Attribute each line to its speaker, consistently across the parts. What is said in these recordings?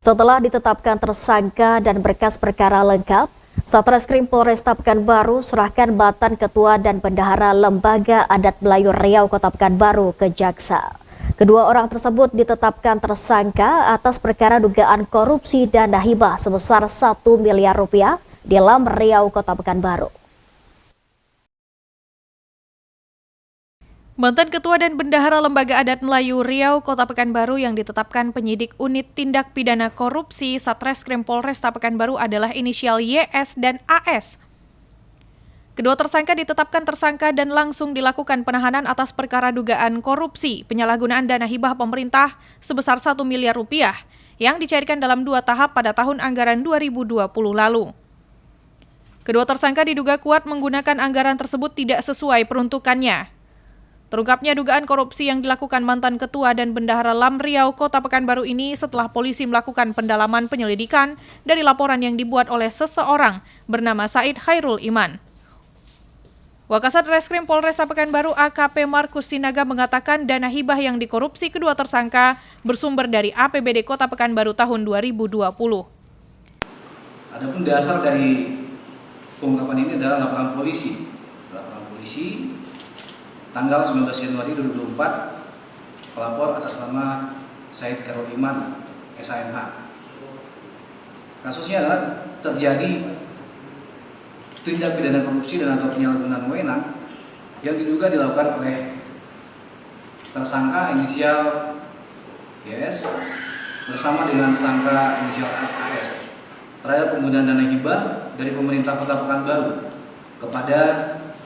Speaker 1: Setelah ditetapkan tersangka dan berkas perkara lengkap, Satreskrim Polresta Pekanbaru serahkan mantan Ketua dan Bendahara Lembaga Adat Melayu Riau Kota Pekanbaru ke jaksa. Kedua orang tersebut ditetapkan tersangka atas perkara dugaan korupsi dana hibah sebesar 1 miliar rupiah di Lam Riau Kota Pekanbaru.
Speaker 2: Mantan Ketua dan Bendahara Lembaga Adat Melayu Riau Kota Pekanbaru yang ditetapkan penyidik unit tindak pidana korupsi Satreskrim Polresta Pekanbaru adalah inisial YS dan AS. Kedua tersangka ditetapkan tersangka dan langsung dilakukan penahanan atas perkara dugaan korupsi penyalahgunaan dana hibah pemerintah sebesar 1 miliar rupiah yang dicairkan dalam 2 tahap pada tahun anggaran 2020 lalu. Kedua tersangka diduga kuat menggunakan anggaran tersebut tidak sesuai peruntukannya. Terungkapnya dugaan korupsi yang dilakukan mantan Ketua dan Bendahara Lam Riau Kota Pekanbaru ini setelah polisi melakukan pendalaman penyelidikan dari laporan yang dibuat oleh seseorang bernama Said Khairul Iman. Wakasat Reskrim Polresta Pekanbaru AKP Markus Sinaga mengatakan dana hibah yang dikorupsi kedua tersangka bersumber dari APBD Kota Pekanbaru tahun 2020.
Speaker 3: Adapun dasar dari pengungkapan ini adalah laporan polisi. Tanggal 19 Januari 2024, pelapor atas nama Said Khairul Iman, SAMH. Kasusnya adalah terjadi tindak pidana korupsi dan atau penyalahgunaan wewenang yang diduga dilakukan oleh tersangka inisial YS bersama dengan tersangka inisial AS terhadap penggunaan dana hibah dari pemerintah Kota Pekanbaru kepada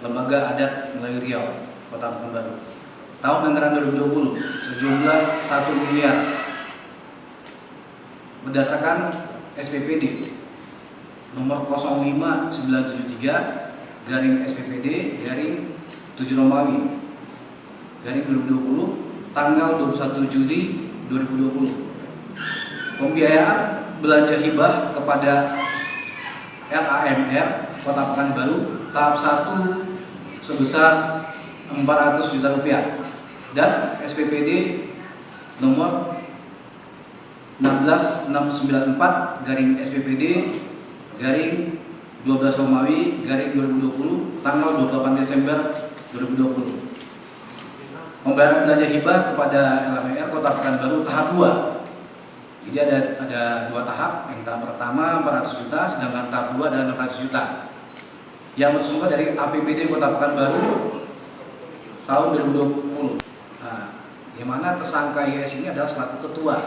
Speaker 3: Lembaga Adat Melayu Riau Kota Pekanbaru tahun anggaran 2020 sejumlah 1 miliar berdasarkan SPPD nomor 05973 garing SPPD garing 7 Romawi garing 2020 tanggal 21 Juli 2020. Pembiayaan belanja hibah kepada LAMR Kota Pekanbaru tahap 1 sebesar 400 juta rupiah dan SPPD nomor 16694 garing SPPD garing 12 Romawi garing 2020 tanggal 28 Desember 2020. Pembayaran belanja hibah kepada LAMR Kota Pekanbaru tahap 2. Jadi ada 2 tahap. Yang tahap pertama 400 juta, sedangkan tahap 2 adalah 600 juta. Yang bersumber dari APBD Kota Pekanbaru tahun 2020. Nah, di mana tersangka YS ini adalah selaku Ketua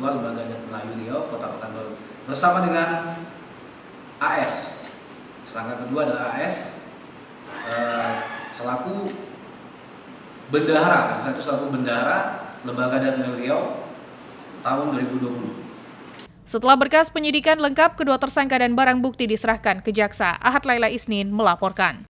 Speaker 3: Lembaga Adat Melayu Riau Kota Pekanbaru bersama dengan AS. Tersangka kedua adalah AS selaku bendahara, selaku bendahara Lembaga Adat Melayu Riau tahun 2020.
Speaker 2: Setelah berkas penyidikan lengkap, kedua tersangka dan barang bukti diserahkan ke jaksa. Ahad Laila Isnin melaporkan.